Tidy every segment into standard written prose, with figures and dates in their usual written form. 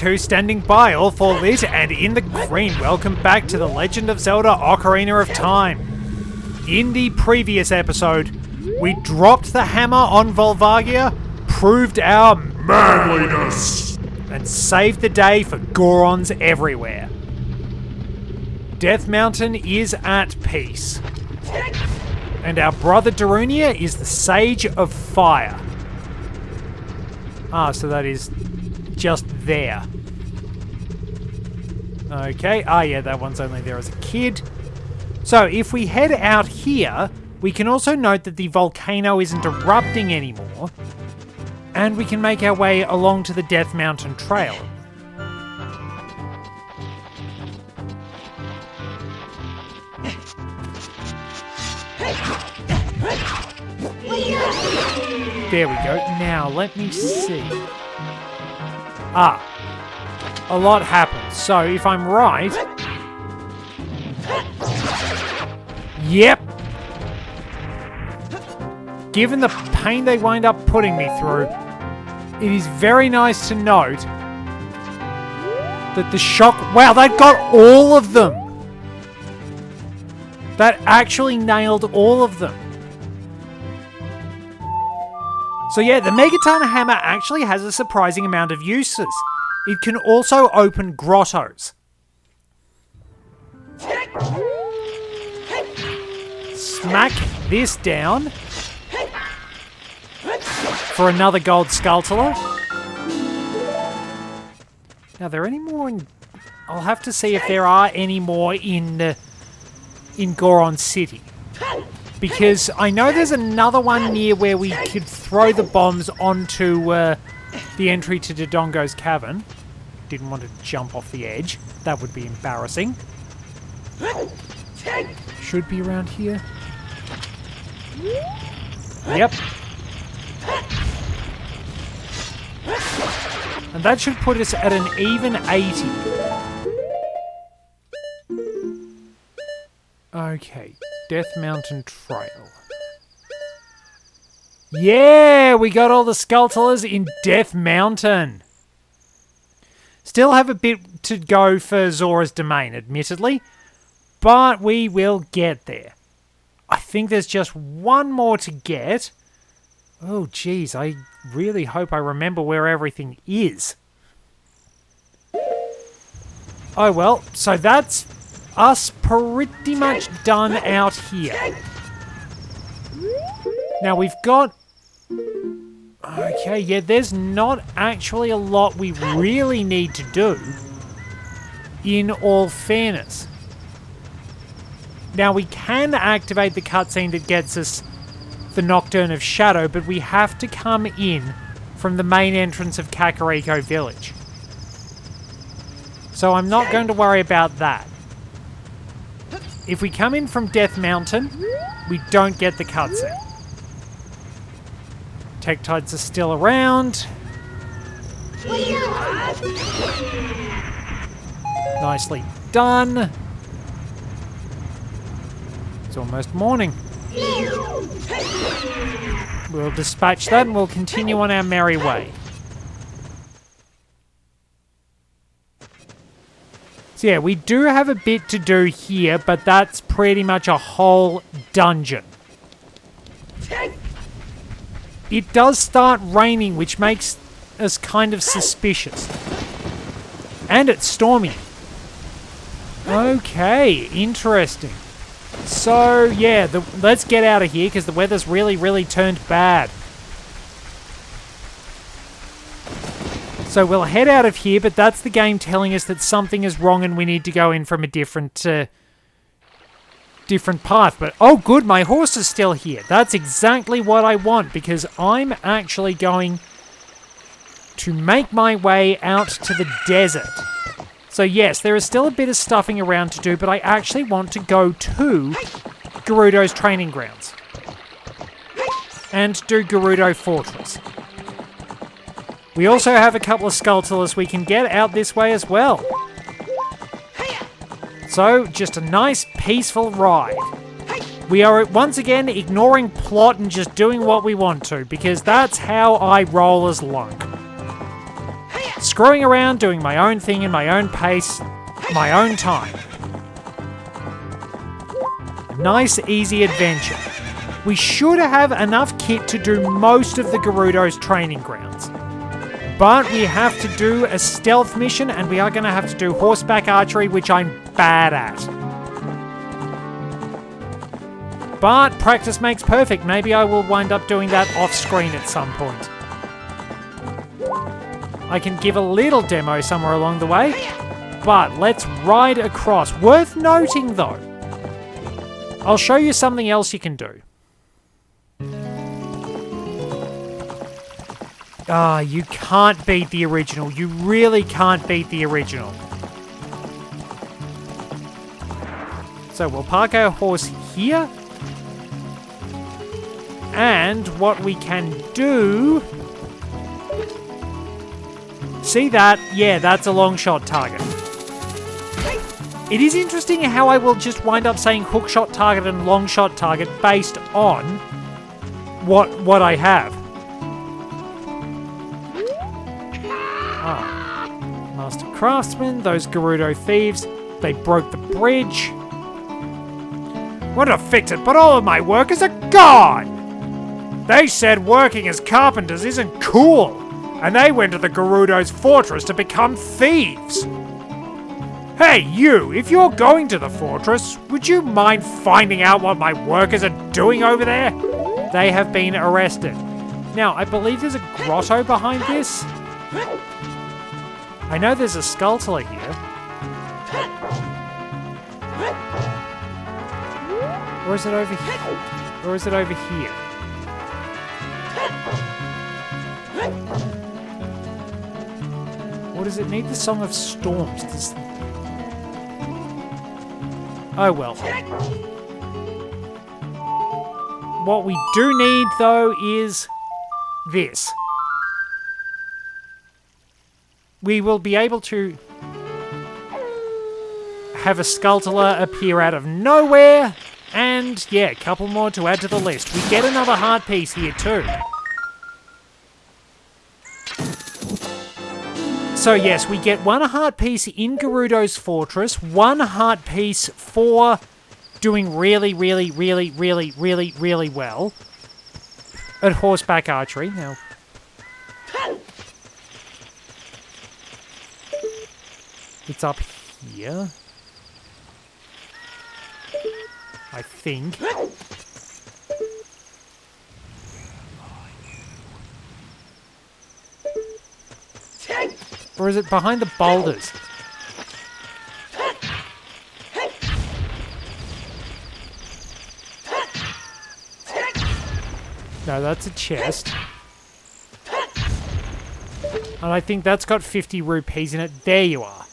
2 standing by, all 4 lit and in the green. Welcome back to The Legend of Zelda Ocarina of Time. In the previous episode, we dropped the hammer on Volvagia, proved our manliness, and saved the day for Gorons everywhere. Death Mountain is at peace. And our brother Darunia is the Sage of Fire. Ah, so that is just there. Okay, yeah, that one's only there as a kid. So, if we head out here, we can also note that the volcano isn't erupting anymore. And we can make our way along to the Death Mountain Trail. There we go. Now, let me see. A lot happens. So, if I'm right... Yep. Given the pain they wind up putting me through, it is very nice to note that the shock... Wow, that got all of them! That actually nailed all of them. So yeah, the Megaton Hammer actually has a surprising amount of uses. It can also open grottos. Smack this down for another gold Skulltula. Now, are there any more in... I'll have to see if there are any more in Goron City. Because I know there's another one near where we could throw the bombs onto the entry to Dodongo's cavern. Didn't want to jump off the edge. That would be embarrassing. Should be around here. Yep. And that should put us at an even 80. Okay, Death Mountain Trail. Yeah, we got all the Skulltulas in Death Mountain. Still have a bit to go for Zora's Domain, admittedly, but we will get there. I think there's just one more to get. Oh, geez, I really hope I remember where everything is. Oh, well, so that's us pretty much done out here. Now we've got... Okay, yeah, there's not actually a lot we really need to do, in all fairness. Now we can activate the cutscene that gets us the Nocturne of Shadow, but we have to come in from the main entrance of Kakariko Village. So I'm not going to worry about that. If we come in from Death Mountain, we don't get the cutscene. Tektides are still around. Nicely done. It's almost morning. We'll dispatch that and we'll continue on our merry way. So yeah, we do have a bit to do here, but that's pretty much a whole dungeon. It does start raining, which makes us kind of suspicious. And it's stormy. Okay, interesting. So, yeah, let's get out of here, because the weather's really turned bad. So we'll head out of here, but that's the game telling us that something is wrong and we need to go in from a different path. But, oh good, my horse is still here. That's exactly what I want, because I'm actually going to make my way out to the desert. So yes, there is still a bit of stuffing around to do, but I actually want to go to Gerudo's training grounds. And do Gerudo Fortress. We also have a couple of Skulltulas we can get out this way as well. So, just a nice, peaceful ride. We are once again ignoring plot and just doing what we want to, because that's how I roll as Lunk. screwing around, doing my own thing in my own pace, my own time. A nice, easy adventure. We should have enough kit to do most of the Gerudo's training grounds. But we have to do a stealth mission, and we are going to have to do horseback archery, which I'm bad at. But practice makes perfect. Maybe I will wind up doing that off-screen at some point. I can give a little demo somewhere along the way. But let's ride across. Worth noting, though, I'll show you something else you can do. You can't beat the original. You really can't beat the original. So we'll park our horse here. And what we can do... See that? Yeah, that's a long shot target. It is interesting how I will just wind up saying hook shot target and long shot target based on what I have. Master Craftsman, those Gerudo thieves, they broke the bridge. Want to fix it, but all of my workers are gone! They said working as carpenters isn't cool, and they went to the Gerudo's fortress to become thieves. Hey, you, if you're going to the fortress, would you mind finding out what my workers are doing over there? They have been arrested. Now, I believe there's a grotto behind this. I know there's a Skulltula here. Or is it over here? Or is it over here? Or does it need the Song of Storms? Oh well. What we do need, though, is this. We will be able to have a Skulltula appear out of nowhere, and yeah, a couple more to add to the list. We get another heart piece here too. So yes, we get one heart piece in Gerudo's fortress, one heart piece for doing really well at horseback archery. Now, it's up here, I think. Or is it behind the boulders? No, that's a chest. And I think that's got 50 rupees in it. There you are.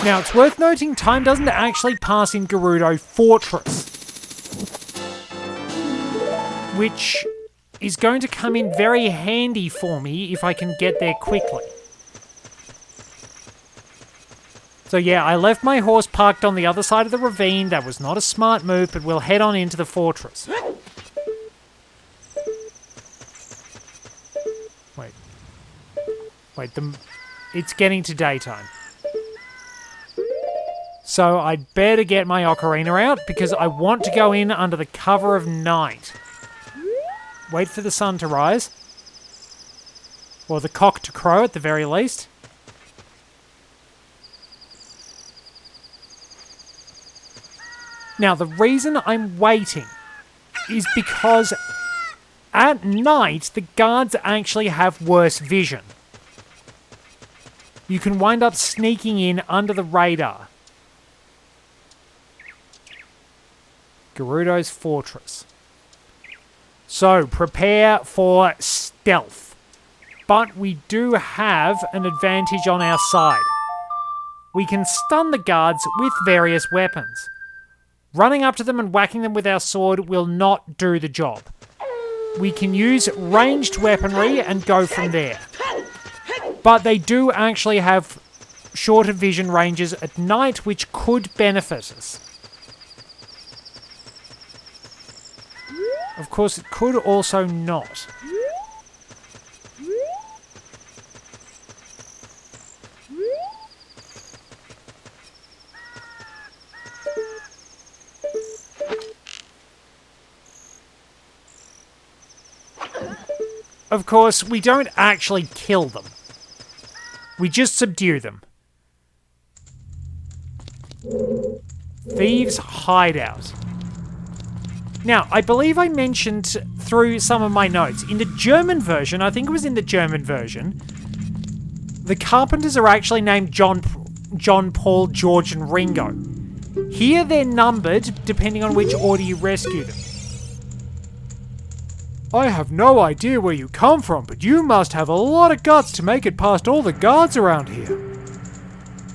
Now, it's worth noting time doesn't actually pass in Gerudo Fortress, which is going to come in very handy for me if I can get there quickly. So yeah, I left my horse parked on the other side of the ravine. That was not a smart move, but we'll head on into the fortress. Wait, it's getting to daytime. So I'd better get my ocarina out because I want to go in under the cover of night. Wait for the sun to rise. Or the cock to crow at the very least. Now, the reason I'm waiting is because at night, the guards actually have worse vision. You can wind up sneaking in under the radar. Gerudo's Fortress. So, prepare for stealth. But we do have an advantage on our side. We can stun the guards with various weapons. Running up to them and whacking them with our sword will not do the job. We can use ranged weaponry and go from there. But they do actually have shorter vision ranges at night, which could benefit us. Of course, it could also not. of course, we don't actually kill them. We just subdue them. Thieves' hideout. Now, I believe I mentioned through some of my notes, in the German version, I think it was in the German version, the carpenters are actually named John, Paul, George, and Ringo. Here they're numbered depending on which order you rescue them. I have no idea where you come from, but you must have a lot of guts to make it past all the guards around here.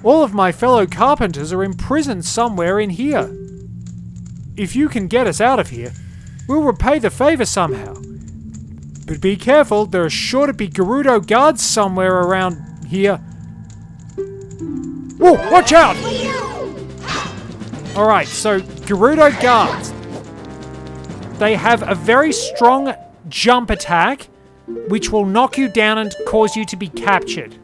All of my fellow carpenters are imprisoned somewhere in here. If you can get us out of here, we'll repay the favor somehow. But be careful, there are sure to be Gerudo guards somewhere around here. Whoa, watch out! Alright, so Gerudo guards. They have a very strong jump attack, which will knock you down and cause you to be captured.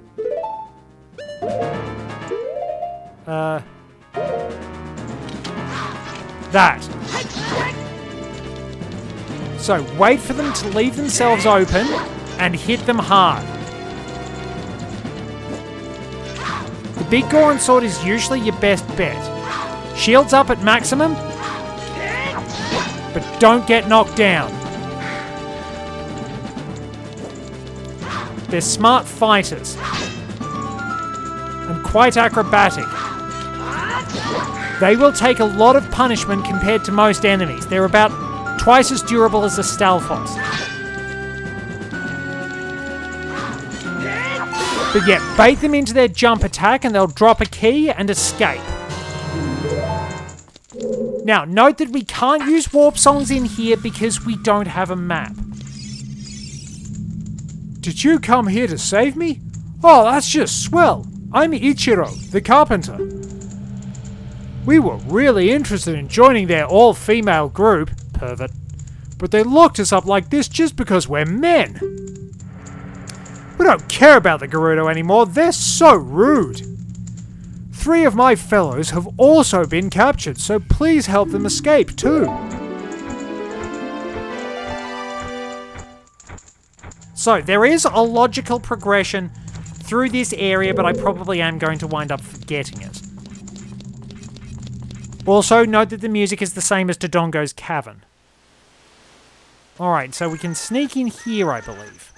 That. So, wait for them to leave themselves open and hit them hard. The big Goron sword is usually your best bet. Shields up at maximum, but don't get knocked down. They're smart fighters and quite acrobatic. They will take a lot of punishment compared to most enemies. They're about twice as durable as the Stalfos. But yeah, bait them into their jump attack and they'll drop a key and escape. Now, note that we can't use warp songs in here because we don't have a map. Did you come here to save me? Oh, that's just swell. I'm Ichiro, the carpenter. We were really interested in joining their all-female group, pervert, but they locked us up like this just because we're men. We don't care about the Gerudo anymore, they're so rude. 3 of my fellows have also been captured, so please help them escape too. So, there is a logical progression through this area, but I probably am going to wind up forgetting it. Also, note that the music is the same as Dodongo's Cavern. Alright, so we can sneak in here, I believe.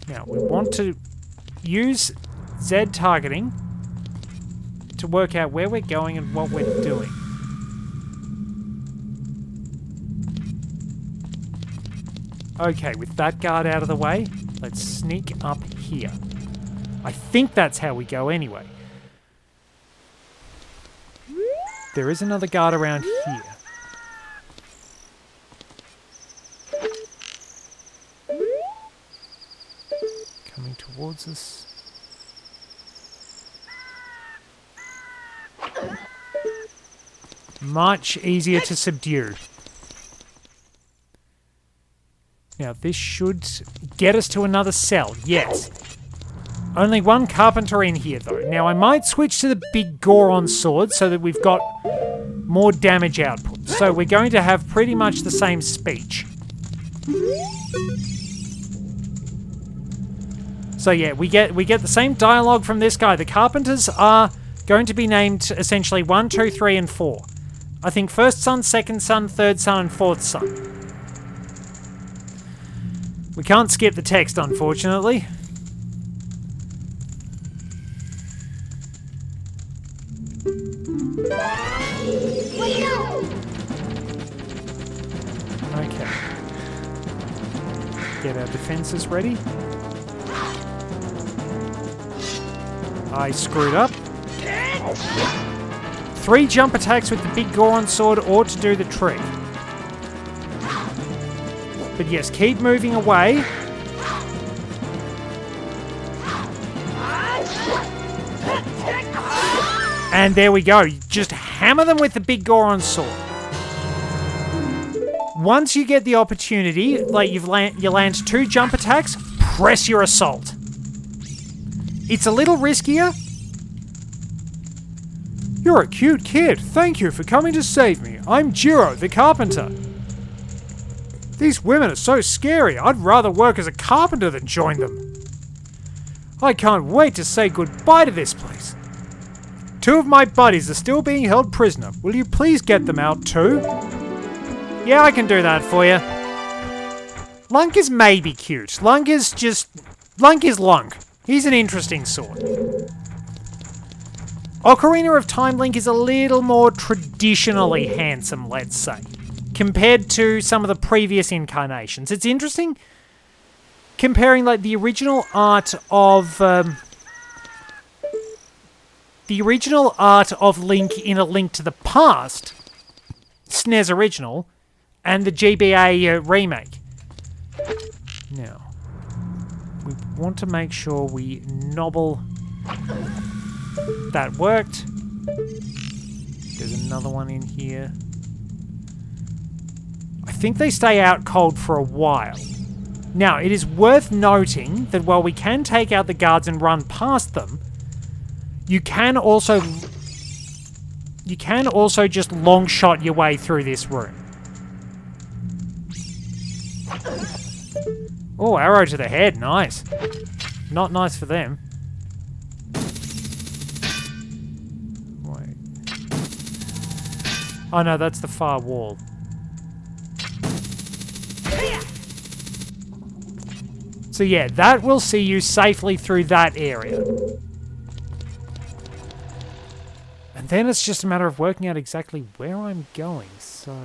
Now, we want to use Z targeting to work out where we're going and what we're doing. Okay, with that guard out of the way, let's sneak up here. I think that's how we go anyway. There is another guard around here. Coming towards us. Much easier to subdue. Now, this should get us to another cell, yes. Only one carpenter in here, though. Now, I might switch to the big Goron sword so that we've got more damage output. So we're going to have pretty much the same speech. So yeah, we get the same dialogue from this guy. The carpenters are going to be named essentially 1, 2, 3, and 4. I think first son, second son, third son, and fourth son. We can't skip the text, unfortunately. Okay. Get our defenses ready. I screwed up. 3 jump attacks with the big Goron sword ought to do the trick. But yes, keep moving away. And there we go. Just hammer them with the big Goron sword. Once you get the opportunity, like you land 2 jump attacks, press your assault. It's a little riskier. You're a cute kid. Thank you for coming to save me. I'm Jiro, the carpenter. These women are so scary. I'd rather work as a carpenter than join them. I can't wait to say goodbye to this place. 2 of my buddies are still being held prisoner. Will you please get them out too? Yeah, I can do that for you. Lunk is maybe cute. Lunk is Lunk. He's an interesting sort. Ocarina of Time Link is a little more traditionally handsome, let's say, compared to some of the previous incarnations. It's interesting comparing like the original art of Link in A Link to the Past, SNES original, and the GBA remake. Now, we want to make sure we nobble. That worked. There's another one in here. I think they stay out cold for a while. Now, it is worth noting that while we can take out the guards and run past them, you can also just long shot your way through this room. Oh, arrow to the head, nice. Not nice for them. Wait. Oh no, that's the far wall. So yeah, that will see you safely through that area. And then it's just a matter of working out exactly where I'm going, so...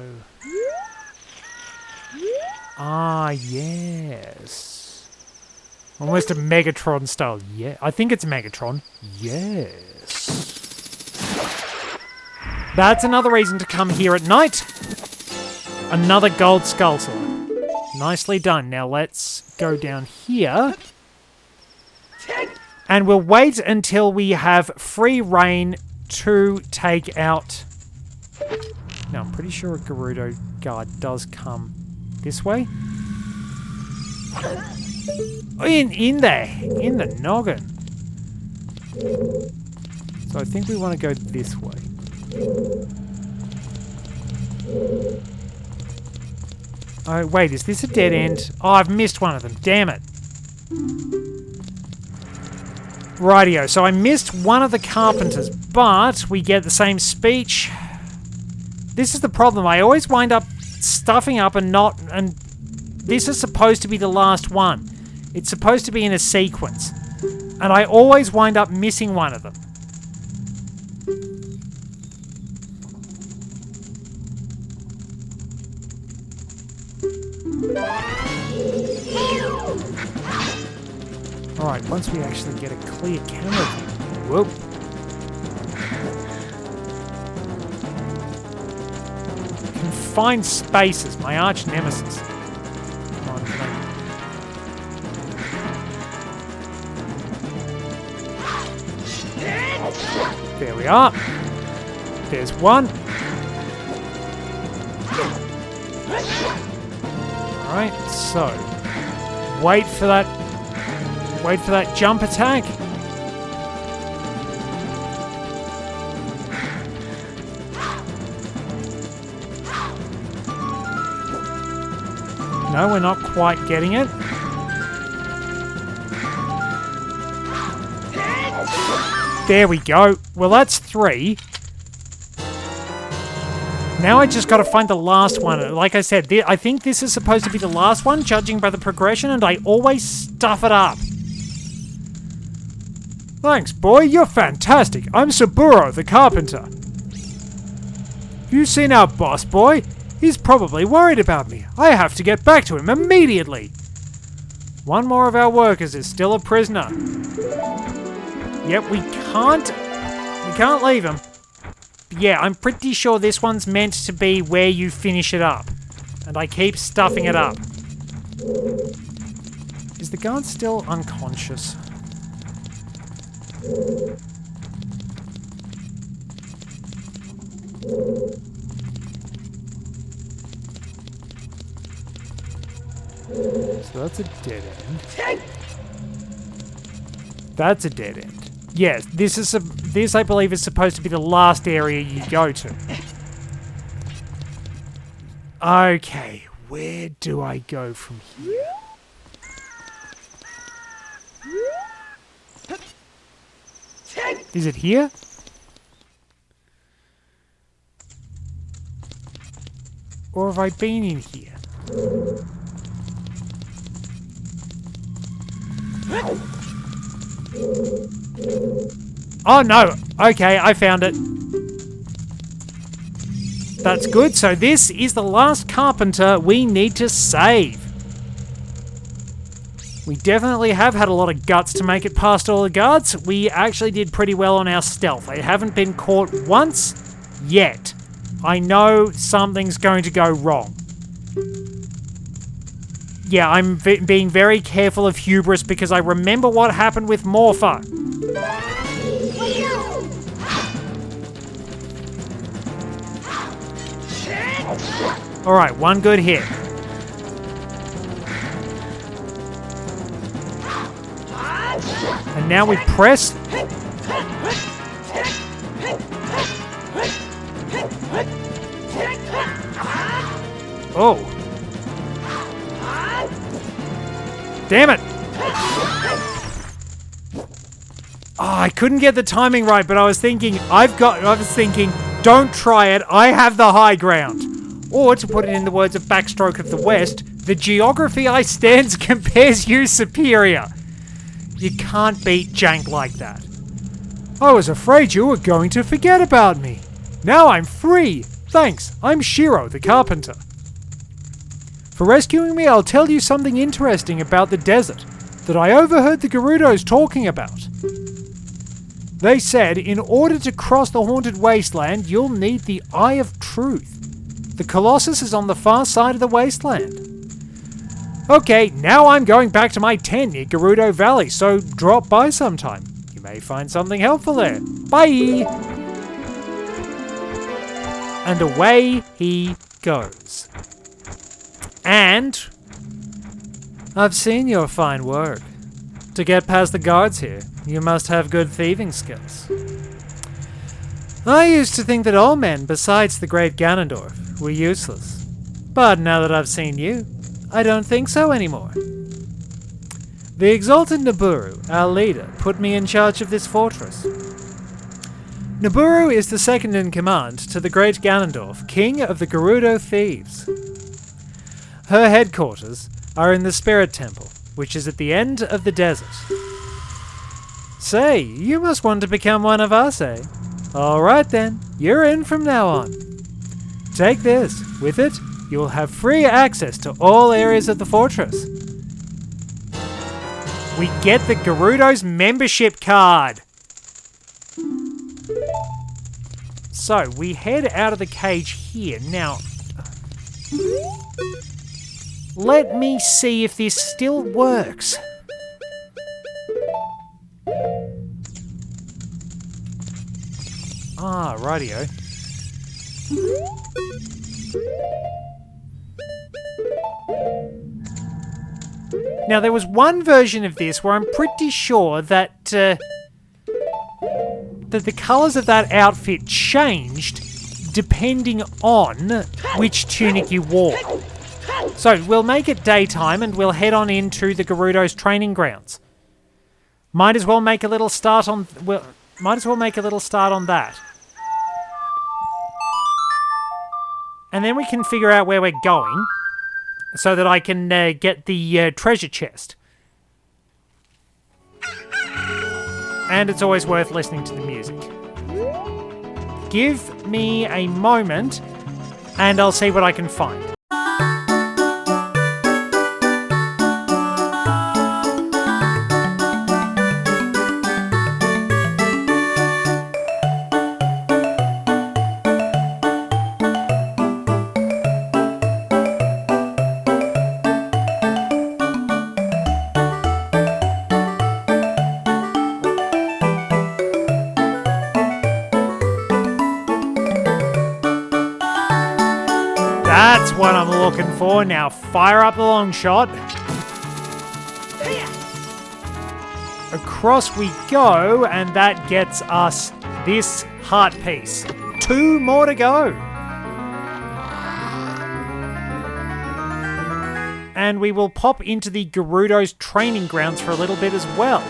Ah, yes. Almost a Megatron style. Yeah, I think it's Megatron. Yes. That's another reason to come here at night. Another gold skull sword. Nicely done. Now let's go down here. And we'll wait until we have free reign to take out... Now, I'm pretty sure a Gerudo guard does come this way. In the noggin. So I think we want to go this way. Oh, wait, is this a dead end? Oh, I've missed one of them. Damn it. Rightio, so I missed one of the carpenters, but we get the same speech. This is the problem. I always wind up stuffing up and this is supposed to be the last one. It's supposed to be in a sequence. And I always wind up missing one of them. Alright, once we actually get a clear camera view. Whoop. Confined spaces, my arch nemesis. Come on, come on. There we are. There's one. Alright, so wait for that jump attack. No, we're not quite getting it. There we go. Well, that's 3. Now I just got to find the last one. Like I said, I think this is supposed to be the last one, judging by the progression, and I always stuff it up. Thanks, boy. You're fantastic. I'm Saburo, the carpenter. You seen our boss, boy? He's probably worried about me. I have to get back to him immediately. One more of our workers is still a prisoner. Yep, we can't leave him. Yeah, I'm pretty sure this one's meant to be where you finish it up. And I keep stuffing it up. Is the guard still unconscious? So that's a dead end. That's a dead end. Yes, this I believe is supposed to be the last area you go to. Okay, where do I go from here? Is it here? Or have I been in here? Oh no! Okay, I found it. That's good. So this is the last carpenter we need to save. We definitely have had a lot of guts to make it past all the guards. We actually did pretty well on our stealth. I haven't been caught once yet. I know something's going to go wrong. Yeah, I'm being very careful of hubris because I remember what happened with Morpher. Alright, one good hit. And now we press. Oh. Damn it. Oh, I couldn't get the timing right, but I was thinking, don't try it, I have the high ground. Or, to put it in the words of Backstroke of the West, the geography I stands compares you superior. You can't beat jank like that. I was afraid you were going to forget about me. Now I'm free. Thanks, I'm Shiro, the carpenter. For rescuing me, I'll tell you something interesting about the desert that I overheard the Gerudos talking about. They said in order to cross the haunted wasteland, you'll need the Eye of Truth. The Colossus is on the far side of the wasteland. Okay, now I'm going back to my tent near Gerudo Valley, so drop by sometime. You may find something helpful there. Bye! And away he goes. And I've seen your fine work. To get past the guards here, you must have good thieving skills. I used to think that all men, besides the great Ganondorf, were useless. But now that I've seen you, I don't think so anymore. The exalted Naburu, our leader, put me in charge of this fortress. Naburu is the second in command to the great Ganondorf, king of the Gerudo thieves. Her headquarters are in the Spirit Temple, which is at the end of the desert. Say, you must want to become one of us, eh? Alright then, you're in from now on. Take this. With it, you'll have free access to all areas of the fortress. We get the Gerudo's membership card! So, we head out of the cage here. Now, let me see if this still works. Ah, rightio. Now, there was one version of this where I'm pretty sure that the colours of that outfit changed depending on which tunic you wore. So, we'll make it daytime and we'll head on into the Gerudo's training grounds. Might as well make a little start on that. And then we can figure out where we're going so that I can get the treasure chest. And it's always worth listening to the music. Give me a moment and I'll see what I can find. That's what I'm looking for. Now fire up the long shot. Across we go, and that gets us this heart piece. 2 more to go. And we will pop into the Gerudo's training grounds for a little bit as well.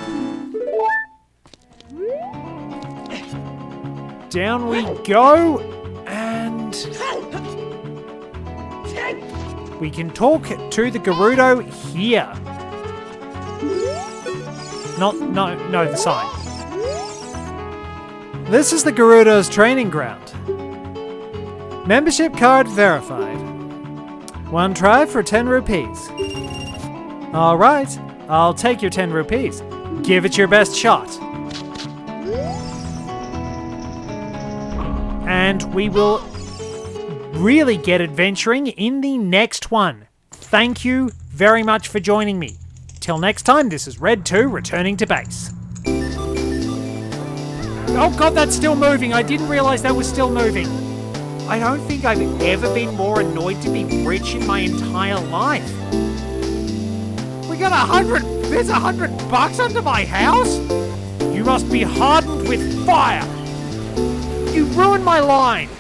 Down we go, and we can talk to the Gerudo here. No, the sign. This is the Gerudo's training ground. Membership card verified. One try for 10 rupees. Alright, I'll take your 10 rupees. Give it your best shot. And we will really get adventuring in the next one. Thank you very much for joining me. Till next time, this is Red 2 returning to base. Oh god, that's still moving. I didn't realise that was still moving. I don't think I've ever been more annoyed to be rich in my entire life. We got there's $100 under my house? You must be hardened with fire. You ruined my line.